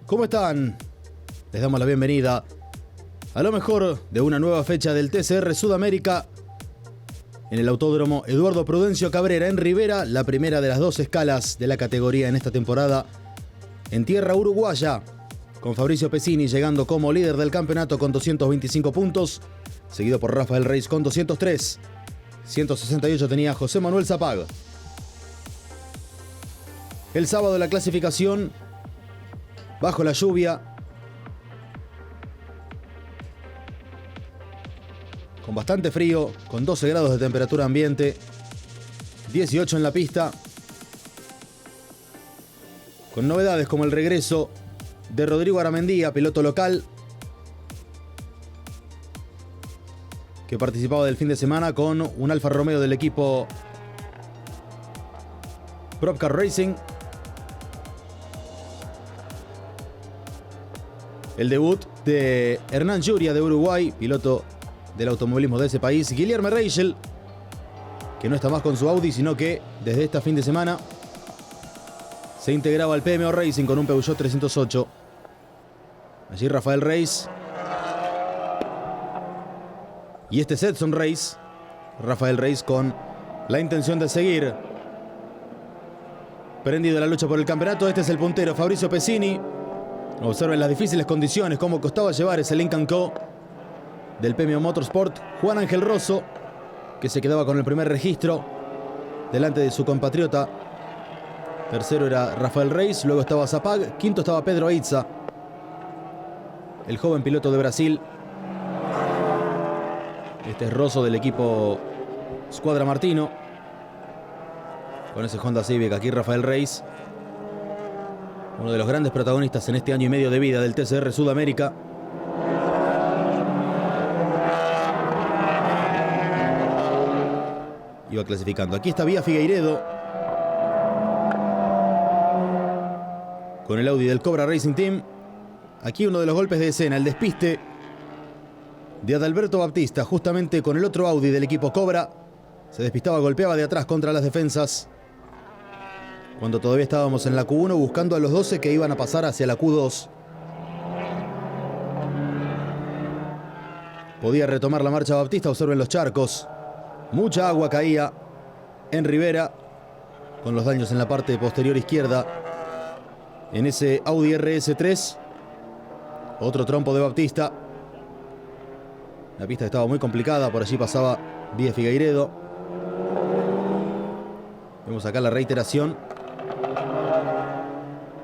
¿Cómo están? Les damos la bienvenida a lo mejor de una nueva fecha del TCR Sudamérica en el Autódromo Eduardo Prudencio Cabrera en Rivera, la primera de las dos escalas de la categoría en esta temporada en tierra uruguaya, con Fabricio Pesini llegando como líder del campeonato con 225 puntos, seguido por Rafael Reis con 203. 168 tenía José Manuel Zapag. El sábado la clasificación bajo la lluvia, con bastante frío, con 12 grados de temperatura ambiente, 18 en la pista, con novedades como el regreso de Rodrigo Aramendía, piloto local, que participaba del fin de semana con un Alfa Romeo del equipo Propcar Racing. El debut de Hernán Lluria de Uruguay, piloto del automovilismo de ese país. Guilherme Reichel, que no está más con su Audi, sino que desde este fin de semana se integraba al PMO Racing con un Peugeot 308. Allí Rafael Reis. Y este es Edson Reis. Rafael Reis con la intención de seguir prendido en la lucha por el campeonato. Este es el puntero, Fabricio Pesini. Observen las difíciles condiciones, cómo costaba llevar ese Lincoln Co. del PMO Motorsport. Juan Ángel Rosso, que se quedaba con el primer registro delante de su compatriota. Tercero era Rafael Reis, luego estaba Zapag, quinto estaba Pedro Aitza, el joven piloto de Brasil. Este es Rosso del equipo Squadra Martino, con ese Honda Civic. Aquí Rafael Reis, uno de los grandes protagonistas en este año y medio de vida del TCR Sudamérica. Iba clasificando. Aquí está Vía Figueiredo con el Audi del Cobra Racing Team. Aquí uno de los golpes de escena, el despiste de Adalberto Baptista, justamente con el otro Audi del equipo Cobra. Se despistaba, golpeaba de atrás contra las defensas, cuando todavía estábamos en la Q1 buscando a los 12 que iban a pasar hacia la Q2. Podía retomar la marcha Baptista, observen los charcos. Mucha agua caía en Rivera, con los daños en la parte posterior izquierda en ese Audi RS3. Otro trompo de Baptista. La pista estaba muy complicada, por allí pasaba Vía Figueiredo. Vemos acá la reiteración.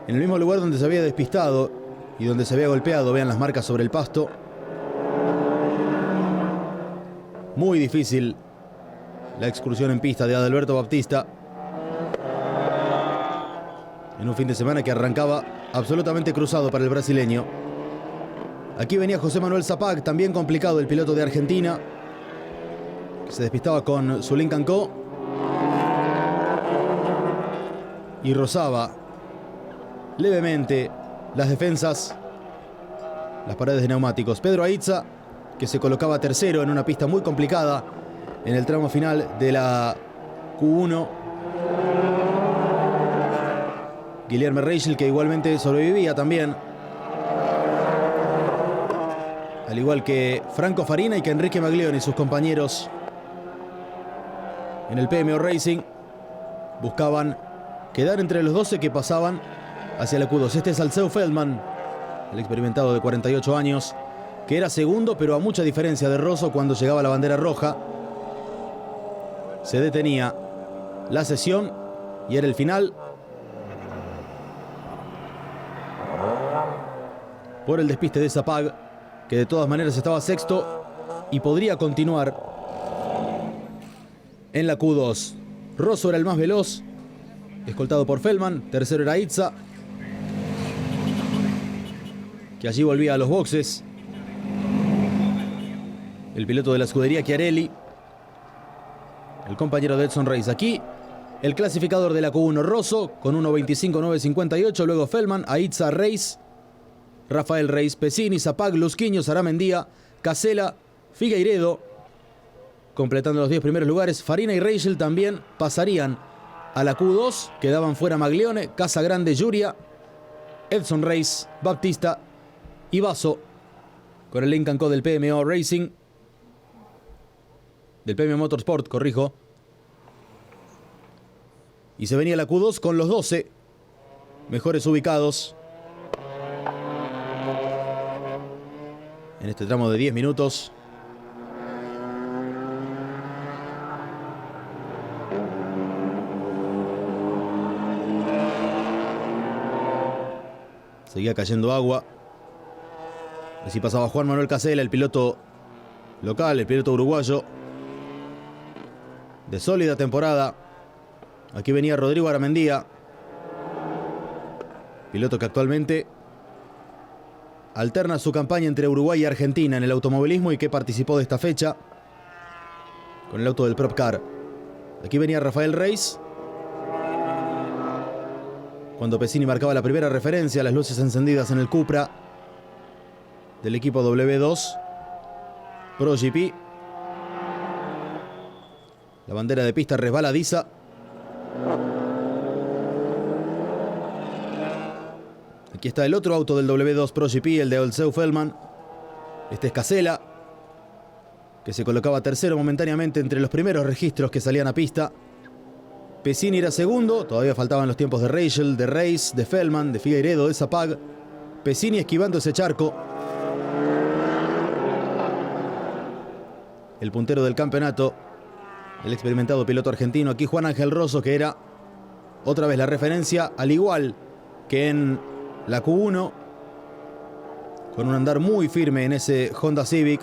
En el mismo lugar donde se había despistado y donde se había golpeado, vean las marcas sobre el pasto. Muy difícil la excursión en pista de Adalberto Baptista en un fin de semana que arrancaba absolutamente cruzado para el brasileño. Aquí venía José Manuel Zapag, también complicado, el piloto de Argentina, que se despistaba con su Lincoln Co. y rozaba levemente las defensas, las paredes de neumáticos. Pedro Aitza, que se colocaba tercero en una pista muy complicada en el tramo final de la Q1. Guilherme Reichel, que igualmente sobrevivía también, al igual que Franco Farina y que Enrique Maglione y sus compañeros en el PMO Racing, buscaban quedar entre los 12 que pasaban hacia la Q2. Este es Alceu Feldman, el experimentado de 48 años, que era segundo, pero a mucha diferencia de Rosso. Cuando llegaba la bandera roja, se detenía la sesión y era el final, por el despiste de Zapag, que de todas maneras estaba sexto y podría continuar en la Q2. Rosso era el más veloz, escoltado por Feldman. Tercero era Aitza, que allí volvía a los boxes. El piloto de la escudería Chiarelli, el compañero de Edson Reis. Aquí el clasificador de la Q1, Rosso con 1.25.958, luego Feldman, Aitza, Reis, Rafael Reis, Pesini, Zapag, Lusquiños, Aramendía, Casella, Figueiredo, completando los 10 primeros lugares. Farina y Reichel también pasarían a la Q2, quedaban fuera Maglione, Casagrande, Lluria, Edson Reis, Baptista y Basso con el Lincoln Co del PMO Racing, del PMO Motorsport, corrijo. Y se venía la Q2 con los 12 mejores ubicados en este tramo de 10 minutos. Seguía cayendo agua. Así pasaba Juan Manuel Casella, el piloto local, el piloto uruguayo de sólida temporada. Aquí venía Rodrigo Aramendía, piloto que actualmente alterna su campaña entre Uruguay y Argentina en el automovilismo y que participó de esta fecha con el auto del Prop Car. Aquí venía Rafael Reis, cuando Pesini marcaba la primera referencia, las luces encendidas en el Cupra del equipo W2 Pro GP. La bandera de pista resbaladiza. Aquí está el otro auto del W2 Pro GP, el de Olseu Feldman. Este es Casella, que se colocaba tercero momentáneamente entre los primeros registros que salían a pista. Pesini era segundo, todavía faltaban los tiempos de Reichel, de Reis, de Feldman, de Figueiredo, de Zapag. Pesini esquivando ese charco. El puntero del campeonato, el experimentado piloto argentino. Aquí Juan Ángel Rosso, que era otra vez la referencia, al igual que en la Q1, con un andar muy firme en ese Honda Civic.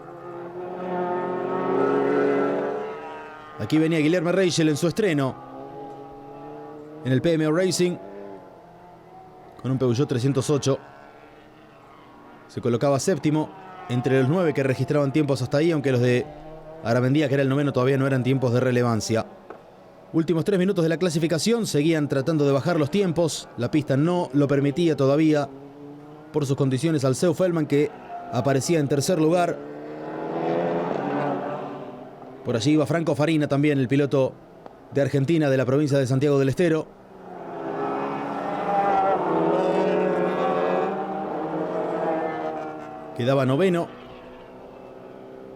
Aquí venía Guilherme Reichel en su estreno en el PMO Racing con un Peugeot 308. Se colocaba séptimo entre los 9 que registraban tiempos hasta ahí, aunque los de Aramendía, que era el noveno, todavía no eran tiempos de relevancia. Últimos 3 minutos de la clasificación, seguían tratando de bajar los tiempos. La pista no lo permitía todavía por sus condiciones. Olseu Feldman, que aparecía en tercer lugar. Por allí iba Franco Farina también, el piloto de Argentina, de la provincia de Santiago del Estero. Quedaba noveno.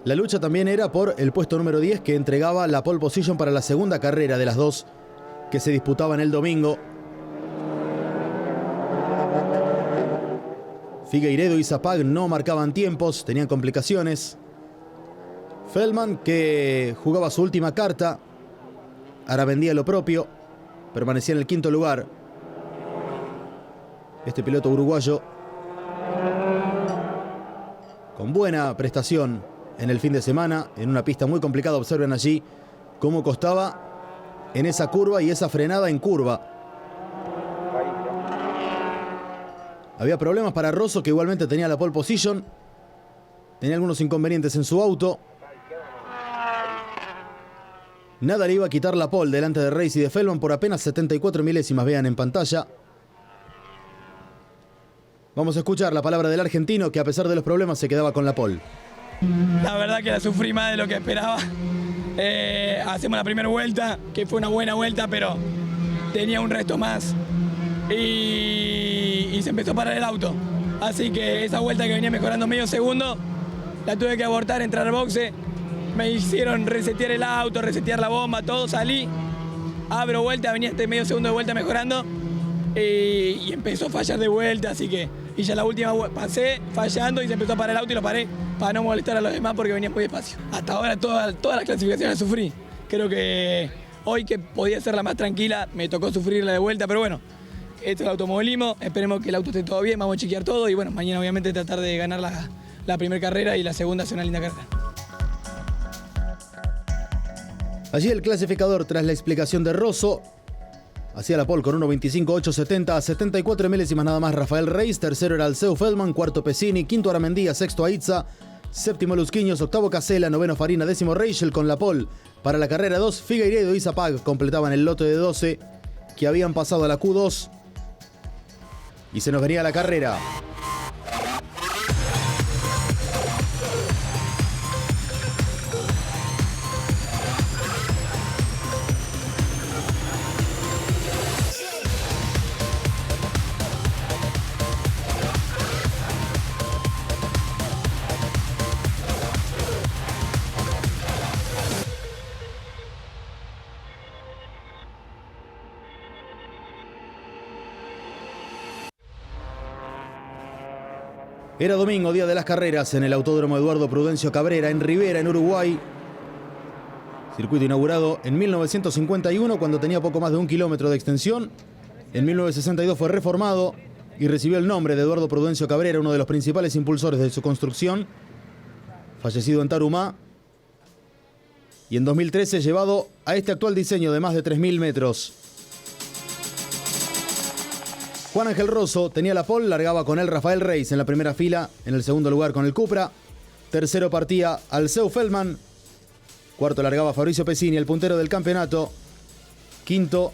La lucha también era por el puesto número 10, que entregaba la pole position para la segunda carrera de las dos que se disputaban el domingo. Figueiredo y Zapag no marcaban tiempos, tenían complicaciones. Feldman, que jugaba su última carta, Aramendía lo propio, permanecía en el quinto lugar. Este piloto uruguayo con buena prestación en el fin de semana, en una pista muy complicada. Observen allí cómo costaba en esa curva y esa frenada en curva. Había problemas para Rosso, que igualmente tenía la pole position. Tenía algunos inconvenientes en su auto. Nada le iba a quitar la pole delante de Reis y de Feldman por apenas 74 milésimas, vean en pantalla. Vamos a escuchar la palabra del argentino, que a pesar de los problemas se quedaba con la pole. La verdad que la sufrí más de lo que esperaba. Hacemos la primera vuelta, que fue una buena vuelta, pero tenía un resto más. Y se empezó a parar el auto. Así que esa vuelta que venía mejorando medio segundo, la tuve que abortar, entrar al boxe. Me hicieron resetear el auto, resetear la bomba, todo, salí. Abro vuelta, venía este medio segundo de vuelta mejorando. Y empezó a fallar de vuelta, así que... Y ya la última pasé fallando y se empezó a parar el auto y lo paré para no molestar a los demás porque venía muy despacio. Hasta ahora todas las clasificaciones las sufrí. Creo que hoy, que podía ser la más tranquila, me tocó sufrirla de vuelta, pero bueno, esto es el automovilismo, esperemos que el auto esté todo bien, vamos a chequear todo y bueno, mañana obviamente tratar de ganar la primera carrera y la segunda hacer una linda carrera. Allí el clasificador, tras la explicación de Rosso, hacía la pole con 1.25.870 a 74 milésimas nada más Rafael Reis. Tercero era Olseu Feldman, cuarto Pesini, quinto Aramendía, sexto Aitza, séptimo Lusquiños, octavo Casella, noveno Farina, décimo Reichel con la pole. Para la carrera 2, Figueiredo y Zapag completaban el lote de 12 que habían pasado a la Q2. Y se nos venía la carrera. Era domingo, día de las carreras, en el Autódromo Eduardo Prudencio Cabrera, en Rivera, en Uruguay. Circuito inaugurado en 1951, cuando tenía poco más de 1 kilómetro de extensión. En 1962 fue reformado y recibió el nombre de Eduardo Prudencio Cabrera, uno de los principales impulsores de su construcción, fallecido en Tarumá. Y en 2013 llevado a este actual diseño de más de 3.000 metros. Juan Ángel Rosso tenía la pole, largaba con él Rafael Reis en la primera fila, en el segundo lugar con el Cupra. Tercero partía Alceu Feldman. Cuarto largaba Fabricio Pesini, el puntero del campeonato. Quinto,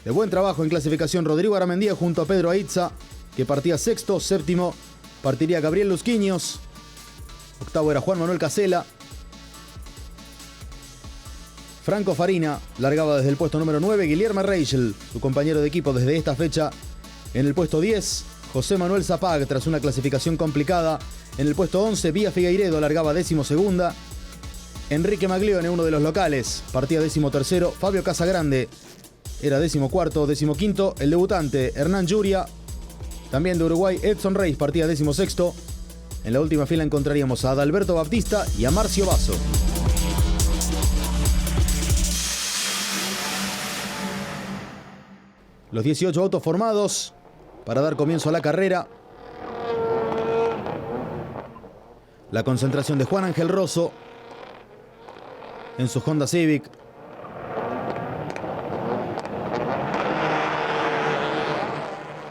de buen trabajo en clasificación, Rodrigo Aramendía junto a Pedro Aitza, que partía sexto. Séptimo partiría Gabriel Lusquiños. Octavo era Juan Manuel Casela. Franco Farina largaba desde el puesto número 9. Guillermo Reichel, su compañero de equipo desde esta fecha, en el puesto 10. José Manuel Zapag, tras una clasificación complicada, en el puesto 11. Vía Figueiredo largaba 12ª. Enrique Maglione, uno de los locales, partía 13º. Fabio Casagrande era 14º. 15º, el debutante Hernán Yuria, también de Uruguay. Edson Reis partía 16º. En la última fila encontraríamos a Adalberto Baptista y a Marcio Basso. Los 18 autos formados para dar comienzo a la carrera. La concentración de Juan Ángel Rosso en su Honda Civic.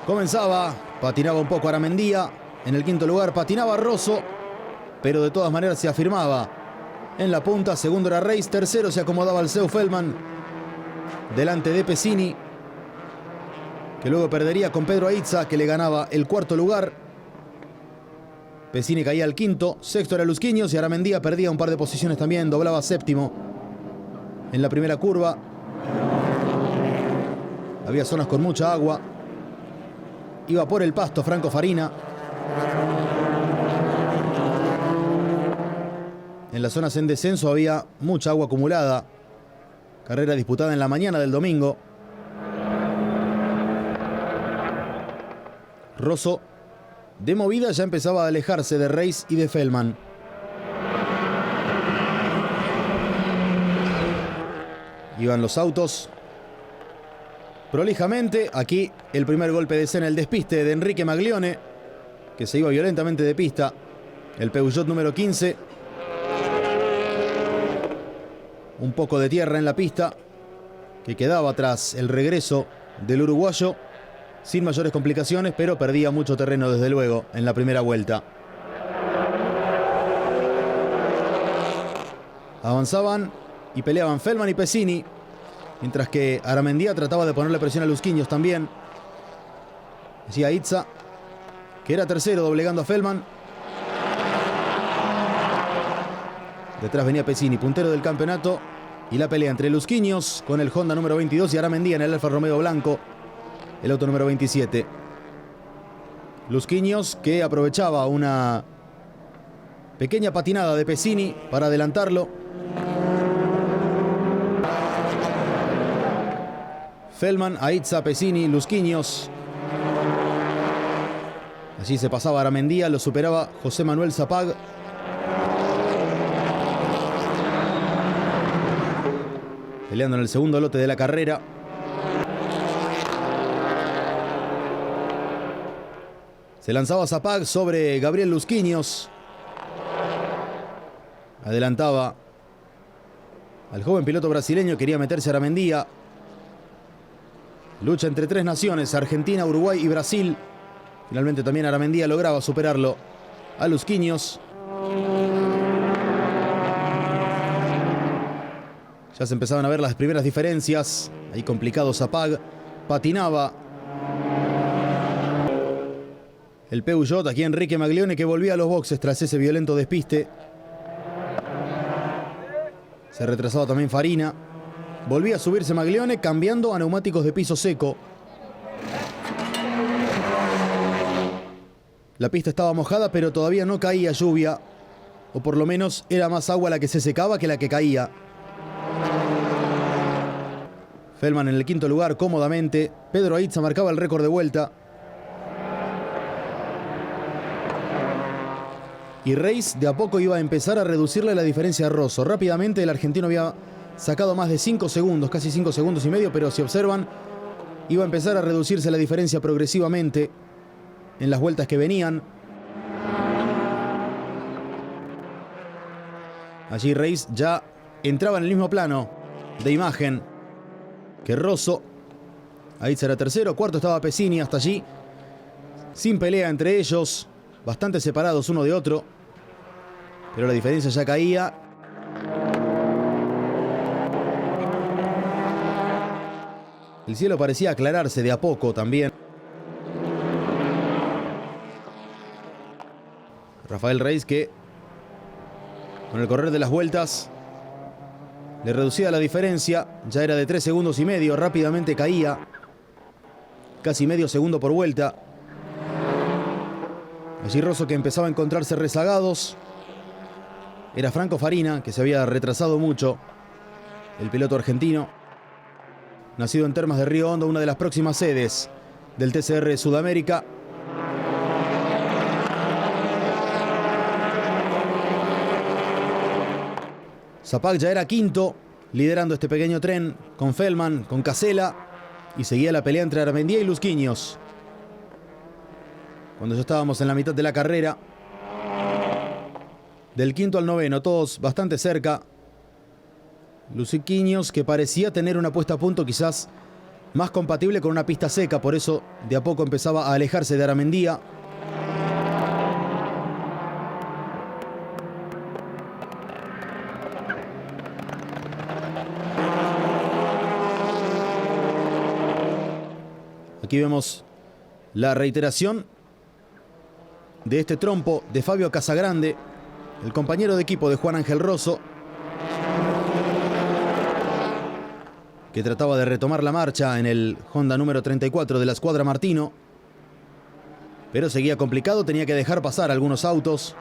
Comenzaba, patinaba un poco Aramendía. En el quinto lugar patinaba Rosso, pero de todas maneras se afirmaba en la punta. Segundo era Reis, tercero se acomodaba Alceu Feldman, delante de Pesini, que luego perdería con Pedro Aitza, que le ganaba el cuarto lugar. Pesini caía al quinto, sexto era Lusquiños y Aramendía perdía un par de posiciones también, doblaba séptimo en la primera curva. Había zonas con mucha agua. Iba por el pasto Franco Farina. En las zonas en descenso había mucha agua acumulada. Carrera disputada en la mañana del domingo. Rosso, de movida, ya empezaba a alejarse de Reis y de Feldman. Iban los autos prolijamente. Aquí el primer golpe de escena, el despiste de Enrique Maglione, que se iba violentamente de pista. El Peugeot número 15. Un poco de tierra en la pista que quedaba tras el regreso del uruguayo, sin mayores complicaciones, pero perdía mucho terreno desde luego en la primera vuelta. Avanzaban y peleaban Feldman y Pesini, mientras que Aramendía trataba de ponerle presión a Lusquiños también. Decía Aitza, que era tercero, doblegando a Feldman. Detrás venía Pesini, puntero del campeonato, y la pelea entre Lusquiños con el Honda número 22 y Aramendía en el Alfa Romeo blanco, el auto número 27. Lusquiños, que aprovechaba una pequeña patinada de Pesini para adelantarlo. Feldman, Aitza, Pesini, Lusquiños. Allí se pasaba Aramendía, lo superaba José Manuel Zapag. Peleando en el segundo lote de la carrera. Se lanzaba Zapag sobre Gabriel Lusquiños. Adelantaba al joven piloto brasileño, quería meterse a Aramendía. Lucha entre tres naciones, Argentina, Uruguay y Brasil. Finalmente también Aramendía lograba superarlo a Lusquiños. Ya se empezaban a ver las primeras diferencias. Ahí complicado Zapag. Patinaba el Peugeot. Aquí Enrique Maglione, que volvía a los boxes tras ese violento despiste. Se retrasaba también Farina. Volvía a subirse Maglione, cambiando a neumáticos de piso seco. La pista estaba mojada, pero todavía no caía lluvia. O por lo menos era más agua la que se secaba que la que caía. Feldman en el quinto lugar cómodamente. Pedro Aitza marcaba el récord de vuelta. Y Reis de a poco iba a empezar a reducirle la diferencia a Rosso. Rápidamente el argentino había sacado más de 5 segundos, casi 5 segundos y medio, pero si observan, iba a empezar a reducirse la diferencia progresivamente en las vueltas que venían. Allí Reis ya entraba en el mismo plano de imagen que Rosso. Ahí será tercero, cuarto estaba Pesini hasta allí, sin pelea entre ellos, bastante separados uno de otro, pero la diferencia ya caía. El cielo parecía aclararse de a poco también. Rafael Reis, que con el correr de las vueltas le reducía la diferencia, ya era de 3 segundos y medio, rápidamente caía, casi medio segundo por vuelta. Allí Rosso, que empezaba a encontrarse rezagados. Era Franco Farina, que se había retrasado mucho, el piloto argentino, nacido en Termas de Río Hondo, una de las próximas sedes del TCR Sudamérica. Zapac ya era quinto, liderando este pequeño tren con Feldman, con Casella, y seguía la pelea entre Armendia y Lusquiños. Cuando ya estábamos en la mitad de la carrera, del quinto al noveno, todos bastante cerca. Lusquiños, que parecía tener una puesta a punto quizás más compatible con una pista seca, por eso de a poco empezaba a alejarse de Armendia. Aquí vemos la reiteración de este trompo de Fabio Casagrande, el compañero de equipo de Juan Ángel Rosso, que trataba de retomar la marcha en el Honda número 34 de la escuadra Martino, pero seguía complicado, tenía que dejar pasar algunos autos.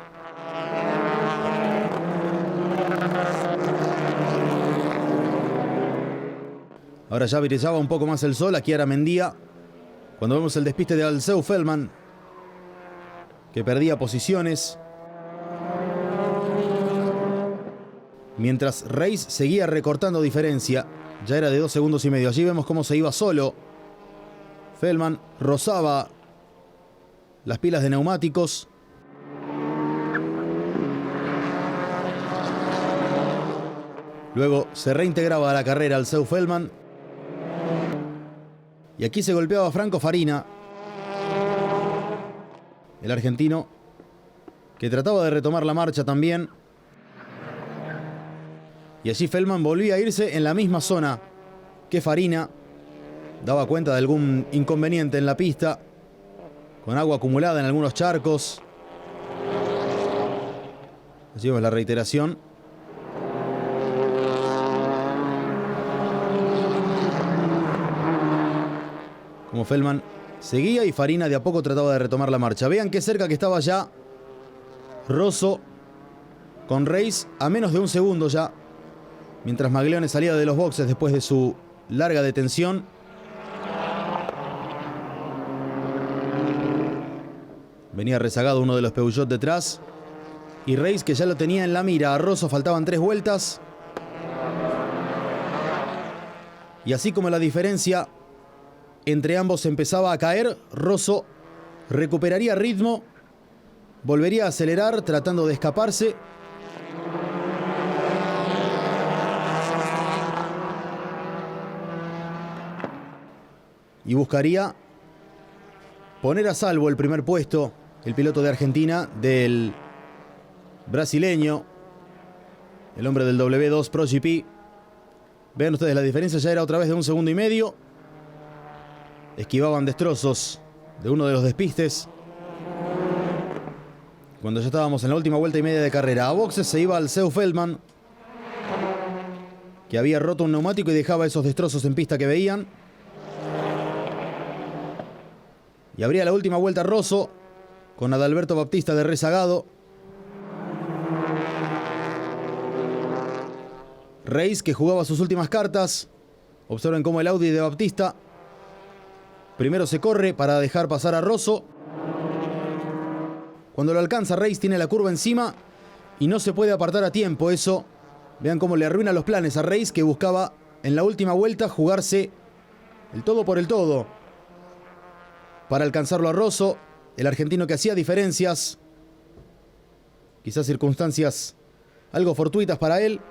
Ahora ya brillaba un poco más el sol, aquí Armendia, cuando vemos el despiste de Alceu Feldman, que perdía posiciones, mientras Reis seguía recortando diferencia, ya era de 2 segundos y medio. Allí vemos cómo se iba solo. Feldman rozaba las pilas de neumáticos. Luego se reintegraba a la carrera Alceu Feldman. Y aquí se golpeaba Franco Farina, el argentino, que trataba de retomar la marcha también. Y allí Feldman volvía a irse en la misma zona que Farina. Daba cuenta de algún inconveniente en la pista, con agua acumulada en algunos charcos. Allí vemos la reiteración. Como Feldman seguía y Farina de a poco trataba de retomar la marcha. Vean qué cerca que estaba ya Rosso con Reis, a menos de 1 segundo ya, mientras Maglione salía de los boxes después de su larga detención. Venía rezagado uno de los Peugeot detrás. Y Reis, que ya lo tenía en la mira. A Rosso faltaban 3 vueltas. Y así como la diferencia entre ambos empezaba a caer, Rosso recuperaría ritmo, volvería a acelerar tratando de escaparse. Y buscaría poner a salvo el primer puesto, el piloto de Argentina, del brasileño, el hombre del W2 Pro GP. Vean ustedes, la diferencia ya era otra vez de 1 segundo y medio. Esquivaban destrozos de uno de los despistes. Cuando ya estábamos en la última vuelta y media de carrera, a boxes se iba Alceu Feldman, que había roto un neumático y dejaba esos destrozos en pista que veían. Y abría la última vuelta Rosso, con Adalberto Baptista de rezagado. Reis, que jugaba sus últimas cartas. Observen cómo el Audi de Baptista primero se corre para dejar pasar a Rosso. Cuando lo alcanza Reis tiene la curva encima y no se puede apartar a tiempo. Eso, vean cómo le arruina los planes a Reis, que buscaba en la última vuelta jugarse el todo por el todo para alcanzarlo a Rosso, el argentino que hacía diferencias, quizás circunstancias algo fortuitas para él.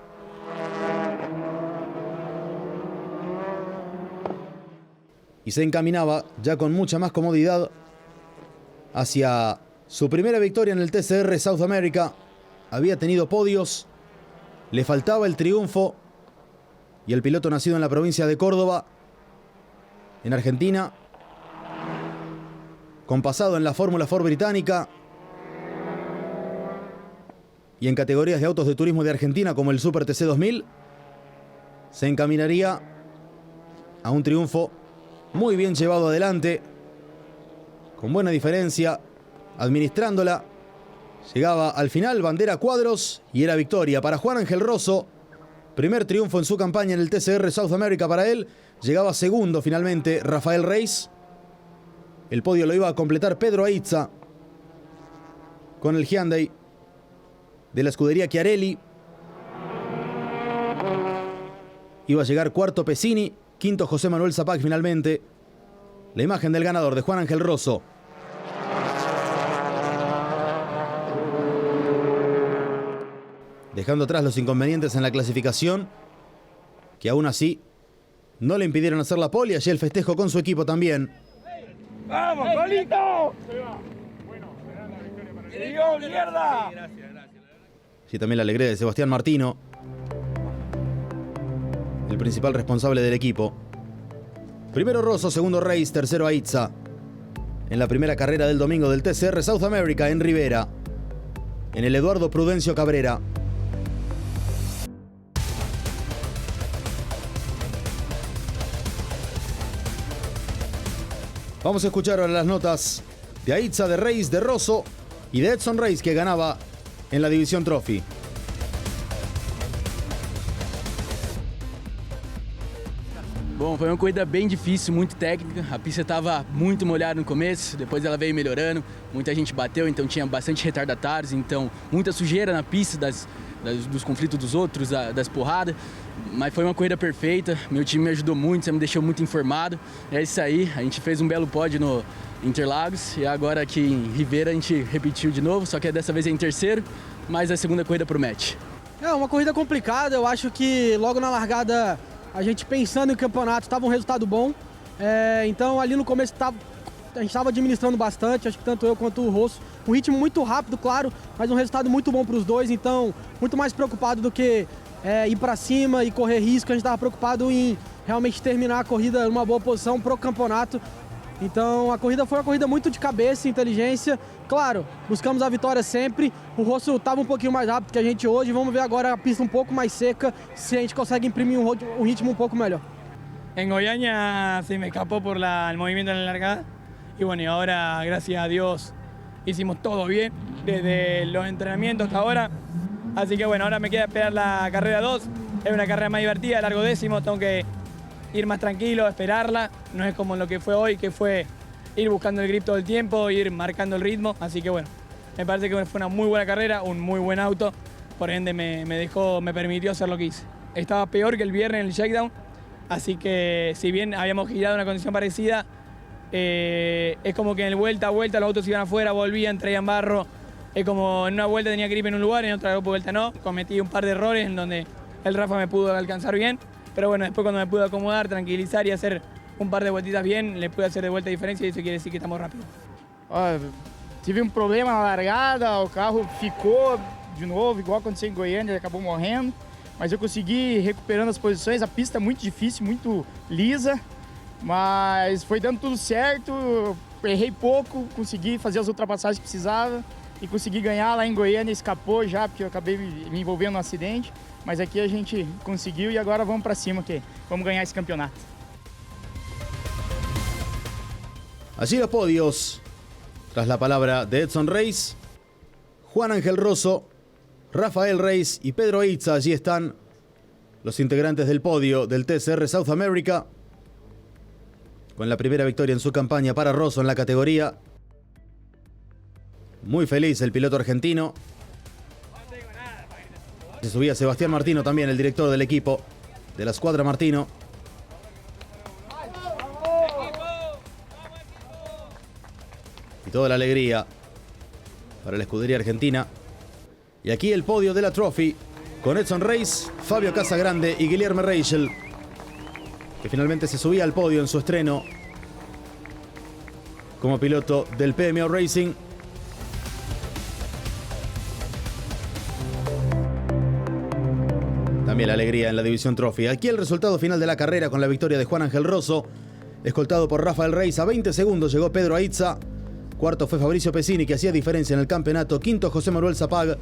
Y se encaminaba ya con mucha más comodidad hacia su primera victoria en el TCR South America. Había tenido podios, le faltaba el triunfo, y el piloto nacido en la provincia de Córdoba, en Argentina, con pasado en la Fórmula Ford británica y en categorías de autos de turismo de Argentina como el Super TC 2000, se encaminaría a un triunfo muy bien llevado adelante, con buena diferencia, administrándola. Llegaba al final, bandera cuadros, y era victoria para Juan Ángel Rosso. Primer triunfo en su campaña en el TCR South America para él. Llegaba segundo finalmente Rafael Reis. El podio lo iba a completar Pedro Aizza con el Hyundai de la escudería Chiarelli. Iba a llegar cuarto Pesini, quinto José Manuel Zapac finalmente. La imagen del ganador, de Juan Ángel Rosso. Dejando atrás los inconvenientes en la clasificación, que aún así no le impidieron hacer la pole. Allí el festejo con su equipo también. ¡Vamos, Colito! ¡Dios, mierda! Sí, también la alegría de Sebastián Martino, el principal responsable del equipo. Primero Rosso, segundo Reis, tercero Aizza. En la primera carrera del domingo del TCR South America en Rivera, en el Eduardo Prudencio Cabrera. Vamos a escuchar ahora las notas de Aizza, de Reis, de Rosso y de Edson Reis, que ganaba en la División Trophy. Bom, foi uma corrida bem difícil, muito técnica. A pista estava muito molhada no começo, depois ela veio melhorando. Muita gente bateu, então tinha bastante retardatários, então muita sujeira na pista dos conflitos dos outros, das porradas. Mas foi uma corrida perfeita, meu time me ajudou muito, você me deixou muito informado. É isso aí, a gente fez um belo pódio no Interlagos e agora aqui em Rivera a gente repetiu de novo, só que dessa vez é em terceiro, mas a segunda corrida promete. É uma corrida complicada, eu acho que logo na largada a gente pensando em campeonato estava um resultado bom. Então ali no começo a gente estava administrando bastante, acho que tanto eu quanto o Rosso. Um ritmo muito rápido, claro, mas um resultado muito bom para os dois, então muito mais preocupado do que ir para cima e correr risco. A gente estava preocupado em realmente terminar a corrida numa boa posição para o campeonato. Então a corrida foi uma corrida muito de cabeça, inteligência. Claro, buscamos a vitória sempre. O Rosso estava um pouquinho mais rápido que a gente hoje. Vamos ver agora a pista um pouco mais seca, se a gente consegue imprimir um ritmo un poco melhor. En Goiânia se me escapó por el movimiento en la largada. Y bueno, y ahora, gracias a Dios, hicimos todo bien, desde los entrenamientos hasta ahora. Así que bueno, ahora me queda esperar la carrera 2. Es una carrera más divertida, largo décimo, tengo que ir más tranquilo, esperarla. No es como lo que fue hoy, que fue ir buscando el grip todo el tiempo, ir marcando el ritmo. Así que bueno, me parece que fue una muy buena carrera, un muy buen auto. Por ende me permitió hacer lo que hice. Estaba peor que el viernes en el shakedown. Así que si bien habíamos girado en una condición parecida, es como que en el vuelta a vuelta los autos iban afuera, volvían, traían barro. Es como en una vuelta tenía grip en un lugar, en otra vuelta no. Cometí un par de errores en donde el Rafa me pudo alcanzar bien. Pero bueno, después cuando me pude acomodar, tranquilizar y hacer un par de vueltitas bien, le pude hacer de vuelta diferencia y eso quiere decir que estamos rápido. Tive problema na largada, o carro ficou de novo, igual aconteceu em Goiânia, ele acabou morrendo. Mas eu consegui recuperando as posições, a pista é muito difícil, muito lisa. Mas foi dando tudo certo, errei pouco, consegui fazer as ultrapassagens que precisava e consegui ganhar lá em Goiânia, escapou já, porque eu acabei me envolvendo no acidente. Mas aqui a gente conseguiu e agora vamos para cima, que vamos ganhar esse campeonato. Allí los podios, tras la palabra de Edson Reis, Juan Ángel Rosso, Rafael Reis y Pedro Aizza. Allí están los integrantes del podio del TCR South America, con la primera victoria en su campaña para Rosso en la categoría. Muy feliz el piloto argentino. Se subía Sebastián Martino también, el director del equipo de la escuadra Martino. Y toda la alegría para la escudería argentina. Y aquí el podio de la Trophy con Edson Reis, Fabio Casagrande y Guilherme Reichel, que finalmente se subía al podio en su estreno como piloto del PMO Racing. También la alegría en la división Trophy. Aquí el resultado final de la carrera con la victoria de Juan Ángel Rosso, escoltado por Rafael Reis. A 20 segundos llegó Pedro Aitza. Cuarto fue Fabricio Pesini, que hacía diferencia en el campeonato. Quinto, José Manuel Zapag.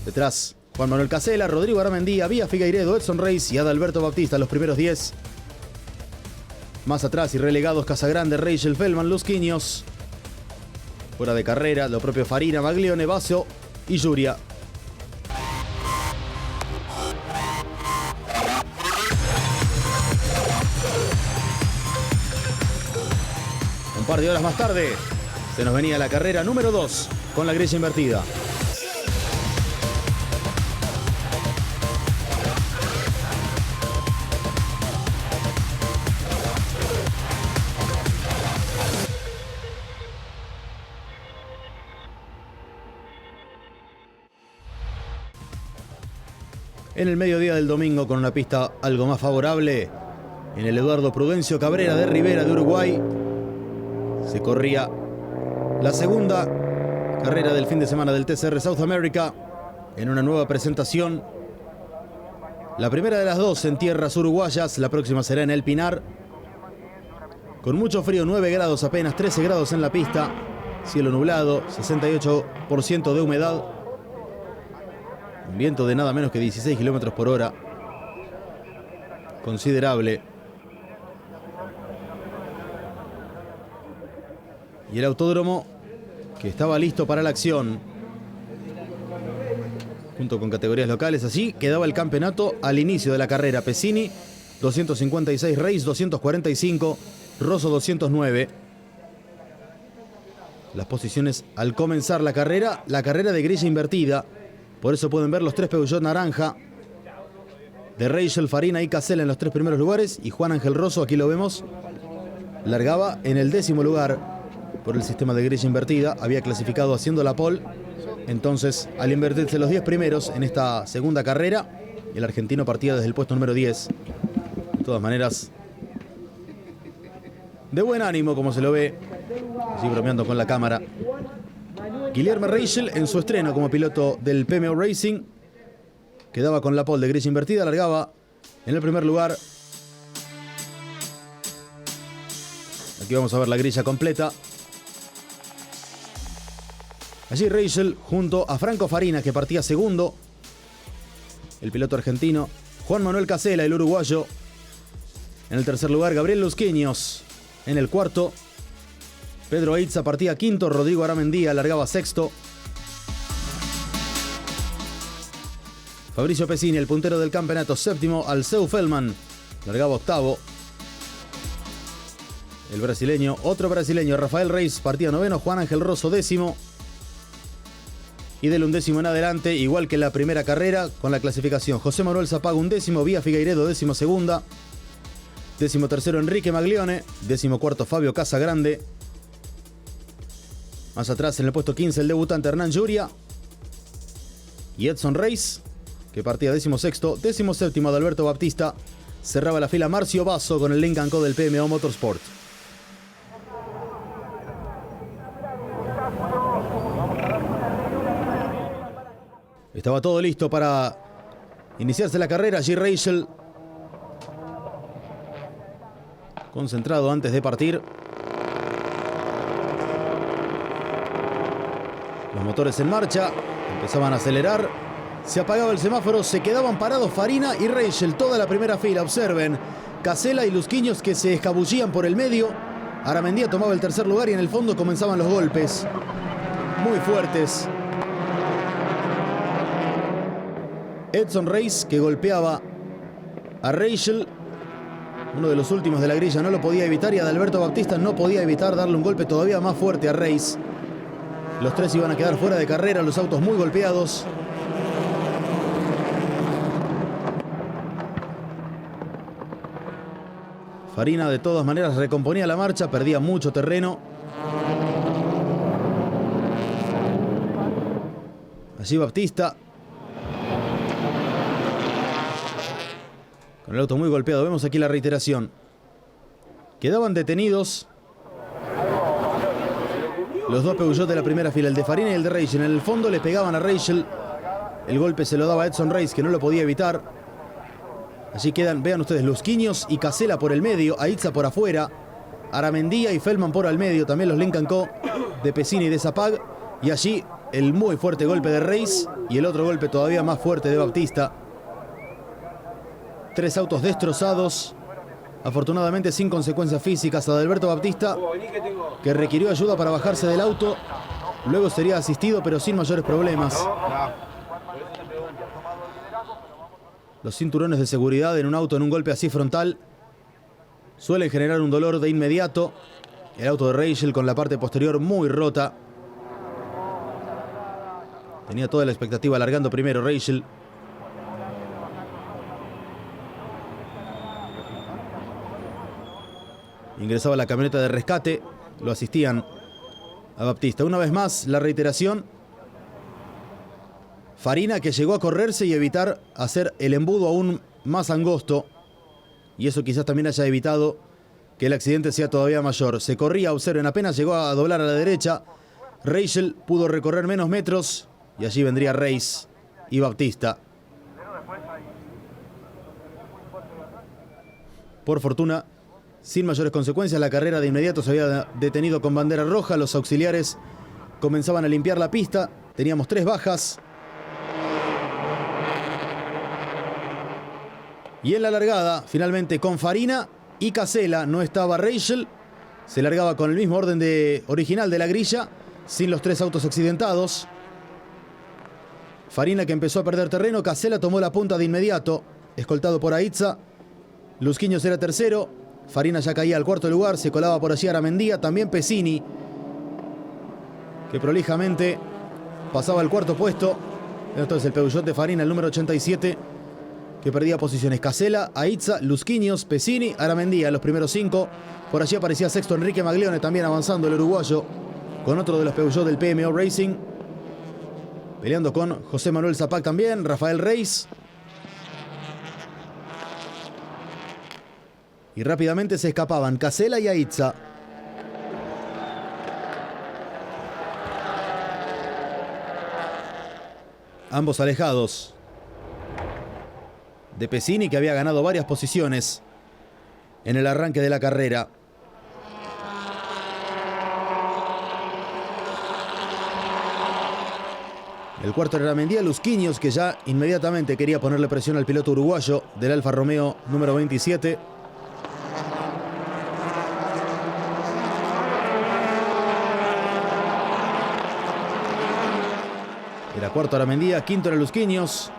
Detrás, Juan Manuel Casela, Rodrigo Aramendía, Vía Figueiredo, Edson Reis y Adalberto Bautista, los primeros 10. Más atrás y relegados Casagrande, Reichel, Feldman, Lusquiños. Fuera de carrera, lo propio Farina, Maglione, Basso y Yuria. Un par de horas más tarde, se nos venía la carrera número 2 con la grilla invertida. En el mediodía del domingo, con una pista algo más favorable, en el Eduardo Prudencio Cabrera de Rivera de Uruguay, se corría la segunda carrera del fin de semana del TCR South America en una nueva presentación. La primera de las dos en tierras uruguayas, la próxima será en El Pinar. Con mucho frío, 9 grados apenas, 13 grados en la pista, cielo nublado, 68% de humedad. Un viento de nada menos que 16 kilómetros por hora. Considerable. Y el autódromo que estaba listo para la acción. Junto con categorías locales. Así quedaba el campeonato al inicio de la carrera. Pesini, 256. Reis, 245. Rosso, 209. Las posiciones al comenzar la carrera de grilla invertida. Por eso pueden ver los 3 Peugeot naranja de Reichel, Farina y Casella en los 3 primeros lugares. Y Juan Ángel Rosso, aquí lo vemos, largaba en el 10º lugar por el sistema de grilla invertida. Había clasificado haciendo la pole. Entonces, al invertirse los 10 primeros en esta segunda carrera, el argentino partía desde el puesto número 10. De todas maneras, de buen ánimo, como se lo ve. Así bromeando con la cámara. Guilherme Reichel en su estreno como piloto del PMO Racing. Quedaba con la pole de grilla invertida, largaba en el primer lugar. Aquí vamos a ver la grilla completa. Allí Reichel junto a Franco Farina, que partía segundo. El piloto argentino. Juan Manuel Casella, el uruguayo. En el tercer lugar, Gabriel Lusquiños. En el cuarto, Pedro Aitza partía quinto, Rodrigo Aramendía largaba sexto. Fabricio Pesini, el puntero del campeonato, séptimo. Alceu Feldman largaba octavo. El brasileño, otro brasileño, Rafael Reis, partía noveno. Juan Ángel Rosso, décimo. Y del undécimo en adelante, igual que en la primera carrera, con la clasificación: José Manuel Zapag, undécimo. Vía Figueiredo, décimo segunda. Décimo tercero, Enrique Maglione. Décimo cuarto, Fabio Casagrande. Más atrás, en el puesto 15, el debutante Hernán Yuria. Y Edson Reis, que partía décimo sexto. Décimo séptimo, Adalberto Bautista. Cerraba la fila Marcio Basso con el Lincoln Co del PMO Motorsport. Estaba todo listo para iniciarse la carrera. Allí Reichel, concentrado antes de partir. Los motores en marcha, empezaban a acelerar. Se apagaba el semáforo, se quedaban parados Farina y Reichel, toda la primera fila. Observen, Casella y Lusquiños que se escabullían por el medio. Aramendía tomaba el tercer lugar y en el fondo comenzaban los golpes. Muy fuertes. Edson Reis, que golpeaba a Reichel, uno de los últimos de la grilla, no lo podía evitar, y Adalberto Bautista no podía evitar darle un golpe todavía más fuerte a Reis. Los tres iban a quedar fuera de carrera, los autos muy golpeados. Farina de todas maneras recomponía la marcha, perdía mucho terreno. Allí Baptista. Con el auto muy golpeado. Vemos aquí la reiteración. Quedaban detenidos los dos Peugeot de la primera fila, el de Farina y el de Reichel. En el fondo le pegaban a Reichel. El golpe se lo daba a Edson Reis, que no lo podía evitar. Allí quedan, vean ustedes, Lusquiños y Casella por el medio, Aitza por afuera, Aramendía y Feldman por al medio, también los Lincoln Co. de Pesini y de Zapag. Y allí el muy fuerte golpe de Reis y el otro golpe todavía más fuerte de Baptista. Tres autos destrozados, afortunadamente sin consecuencias físicas. Adalberto Baptista, que requirió ayuda para bajarse del auto, luego sería asistido pero sin mayores problemas. Los cinturones de seguridad en un auto en un golpe así frontal suelen generar un dolor de inmediato. El auto de Reichel con la parte posterior muy rota. Tenía toda la expectativa largando primero Reichel. Ingresaba la camioneta de rescate, lo asistían a Baptista. Una vez más, la reiteración. Farina, que llegó a correrse y evitar hacer el embudo aún más angosto. Y eso quizás también haya evitado que el accidente sea todavía mayor. Se corría, observen, apenas llegó a doblar a la derecha. Reichel pudo recorrer menos metros y allí vendría Reis y Baptista. Por fortuna, sin mayores consecuencias, la carrera de inmediato se había detenido con bandera roja. Los auxiliares comenzaban a limpiar la pista. Teníamos 3 bajas. Y en la largada, finalmente con Farina y Casella, no estaba Reichel. Se largaba con el mismo orden original de la grilla, sin los 3 autos accidentados. Farina, que empezó a perder terreno. Casella tomó la punta de inmediato, escoltado por Aitza. Lusquiños era tercero. Farina ya caía al cuarto lugar, se colaba por allí Aramendía, también Pesini, que prolijamente pasaba al cuarto puesto. Entonces el Peugeot de Farina, el número 87, que perdía posiciones. Casella, Aitza, Lusquiños, Pesini, Aramendía, los primeros 5. Por allí aparecía sexto Enrique Maglione, también avanzando el uruguayo, con otro de los Peugeot del PMO Racing. Peleando con José Manuel Zapag también, Rafael Reis. Y rápidamente se escapaban Casella y Aitza. Ambos alejados de Pesini, que había ganado varias posiciones en el arranque de la carrera. El cuarto era Aramendía. Lusquiños, que ya inmediatamente quería ponerle presión al piloto uruguayo del Alfa Romeo número 27. Era cuarto Aramendía, quinto era Lusquiños.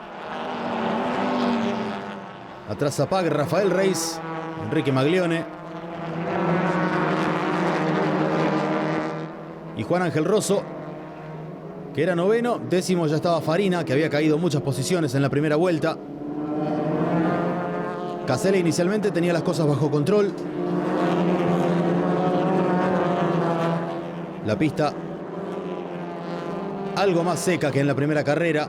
Atrás Zapag, Rafael Reis, Enrique Maglione y Juan Ángel Rosso, que era noveno. Décimo ya estaba Farina, que había caído muchas posiciones en la primera vuelta. Casella inicialmente tenía las cosas bajo control. La pista algo más seca que en la primera carrera.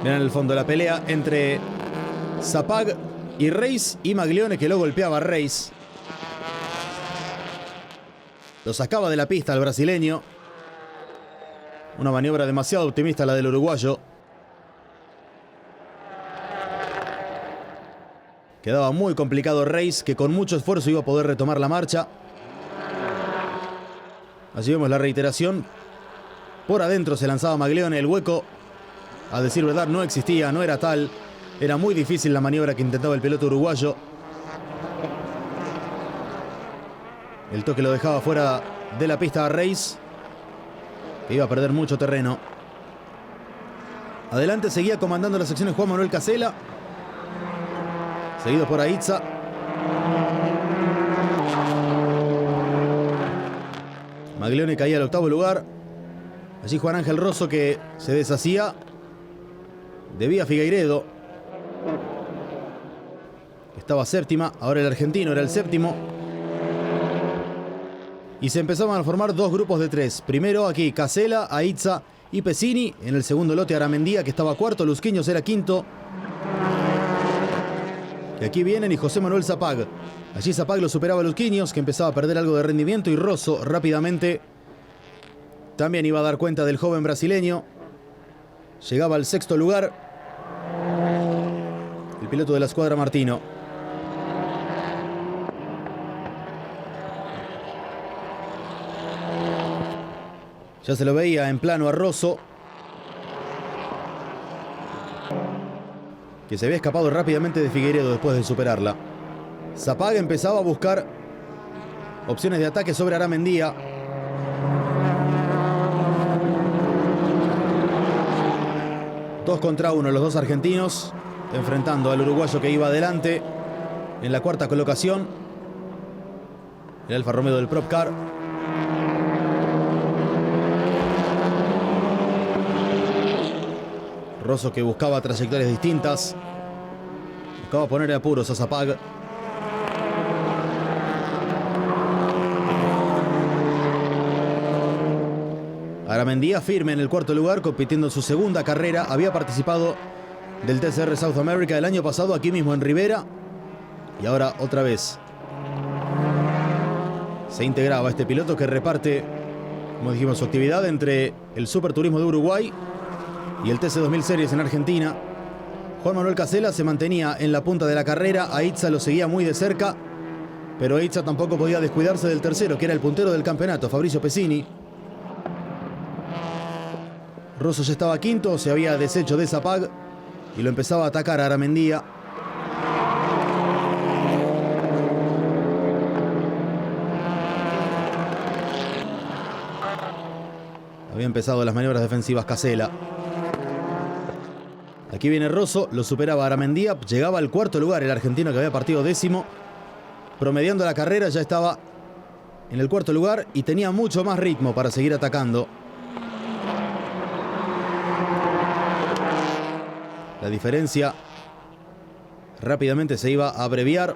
Vean en el fondo la pelea entre Zapag y Reis, y Maglione, que lo golpeaba a Reis. Lo sacaba de la pista al brasileño. Una maniobra demasiado optimista la del uruguayo. Quedaba muy complicado Reis, que con mucho esfuerzo iba a poder retomar la marcha. Allí vemos la reiteración. Por adentro se lanzaba Maglione, el hueco, a decir verdad, no existía, no era tal. Era muy difícil la maniobra que intentaba el piloto uruguayo. El toque lo dejaba fuera de la pista a Reis, que iba a perder mucho terreno. Adelante seguía comandando las secciones Juan Manuel Casella, seguido por Aitza. Maglione caía al octavo lugar. Allí Juan Ángel Rosso, que se deshacía de Vía Figueiredo. Estaba séptima, ahora el argentino era el séptimo. Y se empezaban a formar dos grupos de tres. Primero aquí Casela, Aitza y Pesini. En el segundo lote Aramendía, que estaba cuarto. Lusquiños era quinto. Y aquí vienen y José Manuel Zapag. Allí Zapag lo superaba a Lusquiños, que empezaba a perder algo de rendimiento. Y Rosso rápidamente también iba a dar cuenta del joven brasileño. Llegaba al sexto lugar el piloto de la escuadra Martino. Ya se lo veía en plano a Rosso, que se había escapado rápidamente de Figueiredo después de superarla. Zapag empezaba a buscar opciones de ataque sobre Aramendía. Dos contra uno, los dos argentinos enfrentando al uruguayo que iba adelante en la cuarta colocación, el Alfa Romeo del Prop Car. Rosso, que buscaba trayectorias distintas, buscaba poner apuros a Zapag. Aramendía firme en el cuarto lugar, compitiendo en su segunda carrera. Había participado del TCR South America el año pasado aquí mismo en Rivera, y ahora otra vez se integraba este piloto que reparte, como dijimos, su actividad entre el Super Turismo de Uruguay y el TC2000 Series en Argentina. Juan Manuel Casela se mantenía en la punta de la carrera. Aitza lo seguía muy de cerca, pero Aitza tampoco podía descuidarse del tercero, que era el puntero del campeonato, Fabricio Pesini. Rosso ya estaba quinto, se había deshecho de Zapag y lo empezaba a atacar a Aramendía. Había empezado las maniobras defensivas Casela. Aquí viene Rosso, lo superaba Aramendía, llegaba al cuarto lugar el argentino que había partido décimo. Promediando la carrera ya estaba en el cuarto lugar y tenía mucho más ritmo para seguir atacando. La diferencia rápidamente se iba a abreviar.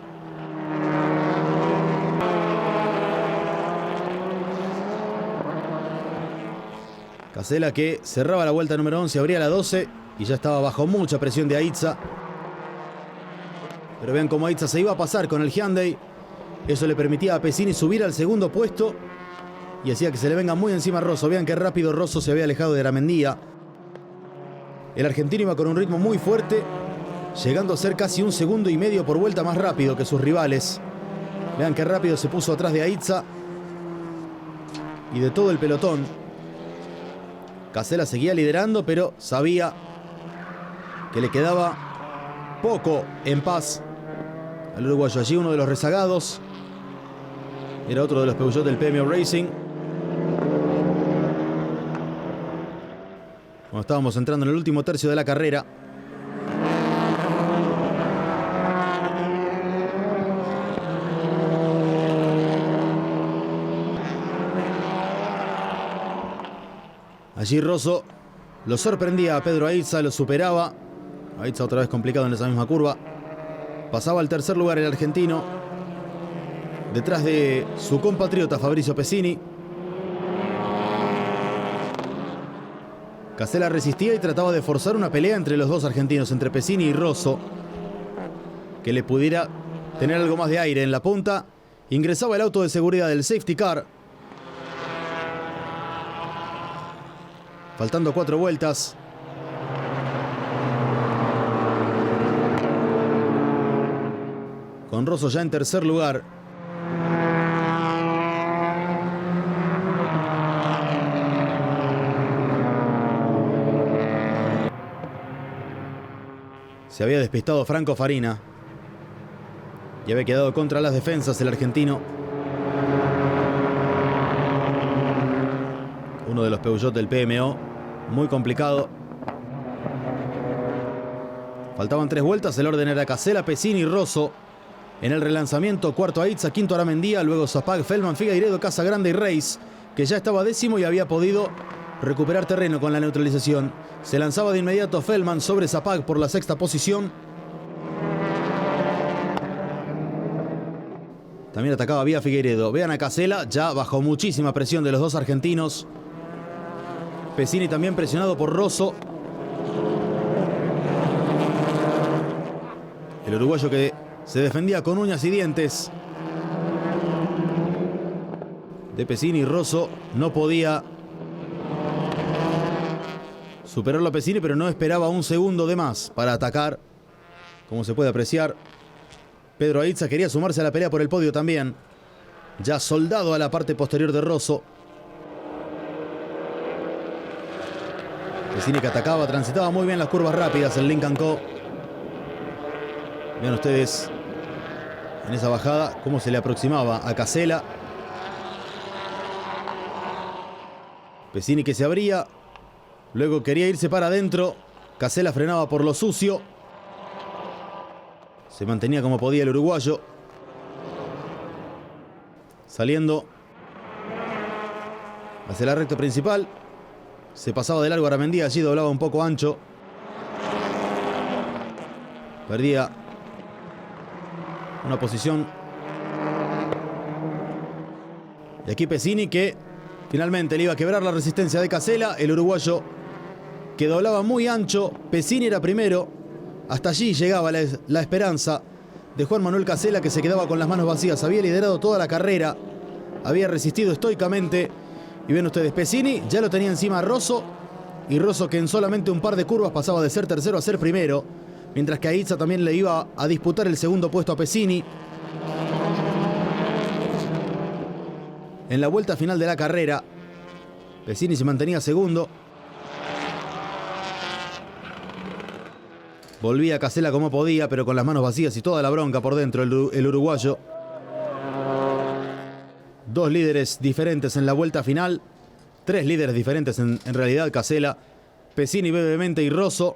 Casela, que cerraba la vuelta número 11, abría la 12 y ya estaba bajo mucha presión de Aitza. Pero vean cómo Aitza se iba a pasar con el Hyundai. Eso le permitía a Pesini subir al segundo puesto y hacía que se le venga muy encima a Rosso. Vean qué rápido Rosso se había alejado de Aramendía. El argentino iba con un ritmo muy fuerte, llegando a ser casi 1,5 segundos por vuelta más rápido que sus rivales. Vean qué rápido se puso atrás de Aitza y de todo el pelotón. Casela seguía liderando, pero sabía que le quedaba poco en paz al uruguayo. Allí uno de los rezagados era otro de los Peugeot del PMO Racing. Cuando estábamos entrando en el último tercio de la carrera. Allí Rosso lo sorprendía a Pedro Aitza, lo superaba. Aitza otra vez complicado en esa misma curva. Pasaba al tercer lugar el argentino, detrás de su compatriota Fabricio Pesini. Casela resistía y trataba de forzar una pelea entre los dos argentinos, entre Pesini y Rosso, que le pudiera tener algo más de aire en la punta. Ingresaba el auto de seguridad del safety car. Faltando 4 vueltas. Con Rosso ya en tercer lugar. Se había despistado Franco Farina y había quedado contra las defensas el argentino. Uno de los Peugeot del PMO, muy complicado. Faltaban 3 vueltas, el orden era Casela, Pesini y Rosso. En el relanzamiento, cuarto Aitza, quinto Aramendía, luego Zapag, Feldman, Figueiredo, Casagrande y Reis. que ya estaba décimo y había podido recuperar terreno con la neutralización. Se lanzaba de inmediato Feldman sobre Zapag por la sexta posición. También atacaba vía Figueiredo. Vean a Casella, ya bajo muchísima presión de los dos argentinos. Pesini también presionado por Rosso. El uruguayo que se defendía con uñas y dientes de Pesini y Rosso no podía superarlo a Pesini, pero no esperaba un segundo de más para atacar. Como se puede apreciar, Pedro Aitza quería sumarse a la pelea por el podio también, ya soldado a la parte posterior de Rosso. Pesini que atacaba, transitaba muy bien las curvas rápidas el Lincoln Co. Vean ustedes en esa bajada cómo se le aproximaba a Casella. Pesini que se abría, luego quería irse para adentro. Casella frenaba por lo sucio. Se mantenía como podía el uruguayo. Saliendo hacia la recta principal. Se pasaba de largo Aramendía, allí doblaba un poco ancho. Perdía una posición. Y aquí Pesini que finalmente le iba a quebrar la resistencia de Casella. El uruguayo que doblaba muy ancho. Pesini era primero. Hasta allí llegaba la esperanza de Juan Manuel Casella, que se quedaba con las manos vacías. Había liderado toda la carrera. Había resistido estoicamente. Y ven ustedes, Pesini ya lo tenía encima a Rosso. Y Rosso que en solamente un par de curvas pasaba de ser tercero a ser primero. Mientras que Aitza también le iba a disputar el segundo puesto a Pesini. En la vuelta final de la carrera, Pesini se mantenía segundo. Volvía Casella como podía, pero con las manos vacías y toda la bronca por dentro el uruguayo. Dos líderes diferentes en la vuelta final. Tres líderes diferentes en realidad, Casella, Pesini, brevemente y Rosso.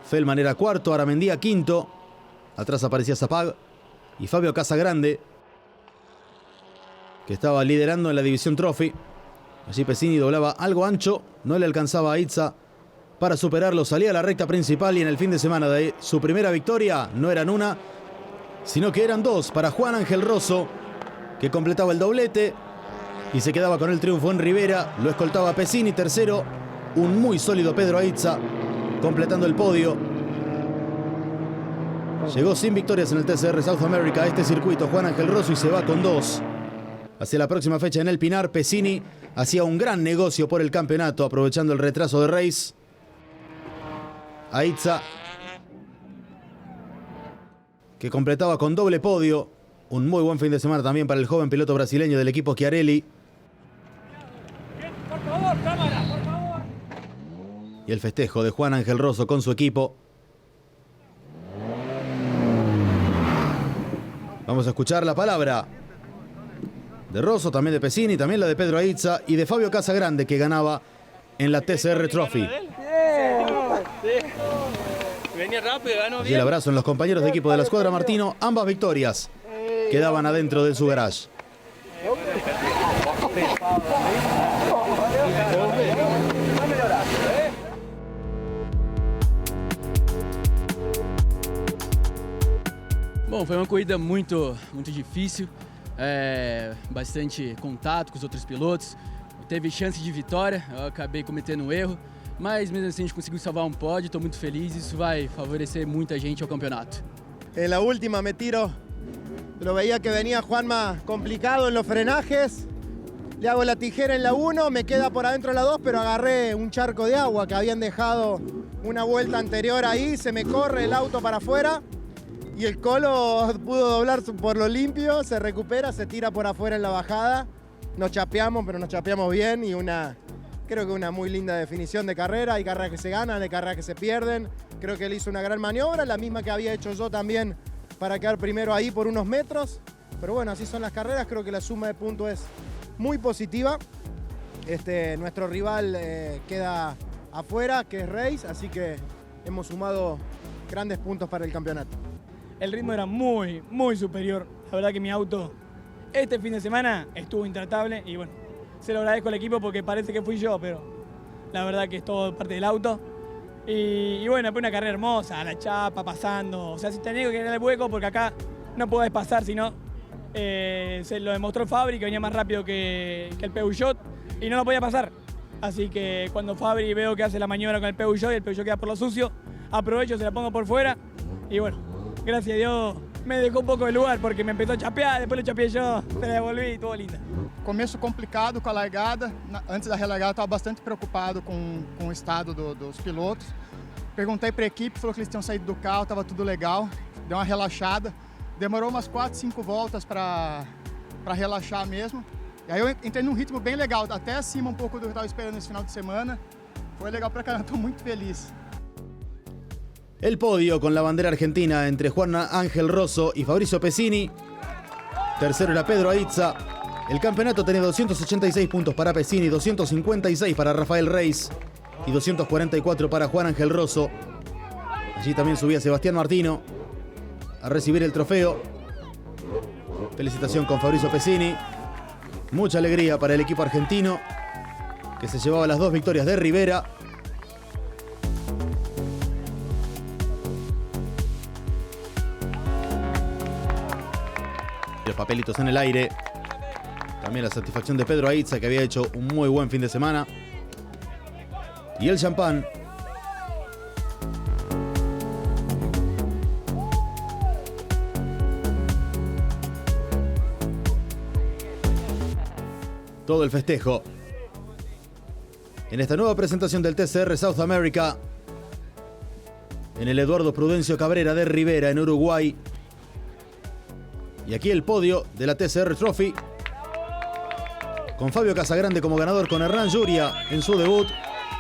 Feldman era cuarto, Aramendía quinto. Atrás aparecía Zapag y Fabio Casagrande, que estaba liderando en la división Trophy. Allí Pesini doblaba algo ancho, no le alcanzaba a Aitza para superarlo. Salía a la recta principal y en el fin de semana de su primera victoria no eran una, sino que eran dos para Juan Ángel Rosso, que completaba el doblete y se quedaba con el triunfo en Rivera. Lo escoltaba Pesini, tercero, un muy sólido Pedro Aitza, completando el podio. Llegó sin victorias en el TCR South America a este circuito Juan Ángel Rosso y se va con dos. Hacia la próxima fecha en el Pinar, Pesini hacía un gran negocio por el campeonato, aprovechando el retraso de Reis. Aitza, que completaba con doble podio. Un muy buen fin de semana también para el joven piloto brasileño del equipo Chiarelli. Por favor, cámara, por favor. Y el festejo de Juan Ángel Rosso con su equipo. Vamos a escuchar la palabra de Rosso, también de Pesini, también la de Pedro Aitza y de Fabio Casagrande, que ganaba en la TCR Trophy. Venía rápido, ganó Y el abrazo en los compañeros de equipo de la escuadra Martino. Ambas victorias quedaban adentro de su garage. Bom, foi uma corrida muito difícil, bastante contato com os outros pilotos, teve chance de vitória, eu acabei cometendo um erro, mas mesmo assim a gente conseguiu salvar um pódio, estou muito feliz e isso vai favorecer muita gente ao campeonato. En la última me tiro, lo veía que venía Juanma complicado en los frenajes, le hago la tijera en la 1, me queda por adentro la 2, pero agarré un charco de agua que habían dejado una vuelta anterior ahí, se me corre el auto para afuera. Y el Colo pudo doblar por lo limpio, se recupera, se tira por afuera en la bajada. Nos chapeamos, pero nos chapeamos bien y creo que una muy linda definición de carrera. Hay carreras que se ganan, hay carreras que se pierden. Creo que él hizo una gran maniobra, la misma que había hecho yo también para quedar primero ahí por unos metros. Pero bueno, así son las carreras, creo que la suma de puntos es muy positiva. Nuestro rival queda afuera, que es Reis, así que hemos sumado grandes puntos para el campeonato. El ritmo era muy superior. La verdad que mi auto Este fin de semana estuvo intratable y bueno, se lo agradezco al equipo porque parece que fui yo, pero la verdad que es todo parte del auto. Y bueno, fue una carrera hermosa, a la chapa, pasando. O sea, si tenía que quedar el hueco porque acá no podés pasar, sino se lo demostró Fabri que venía más rápido que el Peugeot y no lo podía pasar. Así que cuando Fabri veo que hace la maniobra con el Peugeot y el Peugeot queda por lo sucio, aprovecho, se la pongo por fuera y bueno, gracias a Dios me dejó un poco de lugar porque me empezó a chapear, después lo chapeé yo, se la devolví y estuvo linda. Começo complicado com a largada. Antes da relargada eu estava bastante preocupado com o estado dos pilotos. Perguntei para a equipe, falou que eles tinham saído do carro, estava tudo legal. Deu uma relaxada. Demorou umas 4, 5 voltas para relaxar mesmo. E aí eu entrei num ritmo bem legal, até acima um pouco do que eu estava esperando nesse final de semana. Foi legal pra caramba, estou muito feliz. El podio con la bandera argentina entre Juan Ángel Rosso y Fabrizio Pesini. Tercero era Pedro Aitza. El campeonato tenía 286 puntos para Pesini, 256 para Rafael Reis y 244 para Juan Ángel Rosso. Allí también subía Sebastián Martino a recibir el trofeo. Felicitación con Fabrizio Pesini. Mucha alegría para el equipo argentino que se llevaba las 2 victorias de Rivera. Los papelitos en el aire. También la satisfacción de Pedro Aitza, que había hecho un muy buen fin de semana. Y el champán. Todo el festejo en esta nueva presentación del TCR South America en el Eduardo Prudencio Cabrera de Rivera en Uruguay. Y aquí el podio de la TCR Trophy con Fabio Casagrande como ganador, con Hernán Lluria en su debut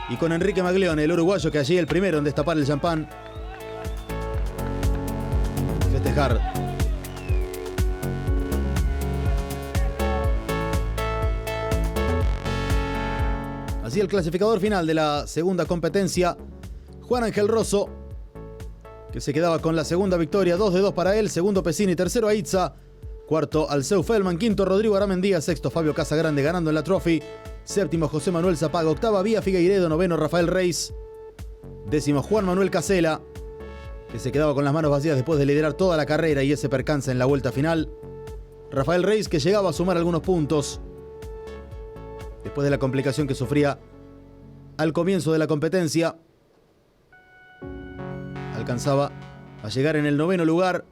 y con Enrique Maglione, el uruguayo, que allí el primero en destapar el champán. Festejar. Así el clasificador final de la segunda competencia. Juan Ángel Rosso, que se quedaba con la segunda victoria, 2 de 2 para él. Segundo Pesini, tercero Aitza, cuarto Alceu Feldman, quinto Rodrigo Aramendía, sexto Fabio Casagrande ganando en la Trophy, séptimo José Manuel Zapaga, octava Vía Figueiredo, noveno Rafael Reis, décimo Juan Manuel Casela, que se quedaba con las manos vacías después de liderar toda la carrera y ese percance en la vuelta final. Rafael Reis, que llegaba a sumar algunos puntos después de la complicación que sufría al comienzo de la competencia. Alcanzaba a llegar en el noveno lugar.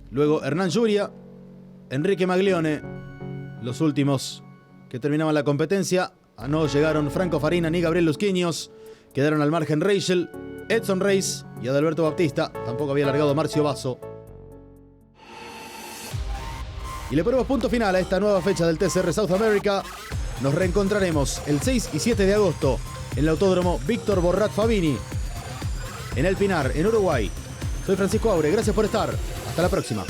Luego Hernán Lluria, Enrique Maglione, los últimos que terminaban la competencia. No llegaron Franco Farina ni Gabriel Lusquiños. Quedaron al margen Reichel, Edson Reis y Adalberto Baptista. Tampoco había largado Marcio Basso. Y le ponemos punto final a esta nueva fecha del TCR South America. Nos reencontraremos el 6 y 7 de agosto en el Autódromo Víctor Borrat Fabini, en El Pinar, en Uruguay. Soy Francisco Aure, gracias por estar. Hasta la próxima.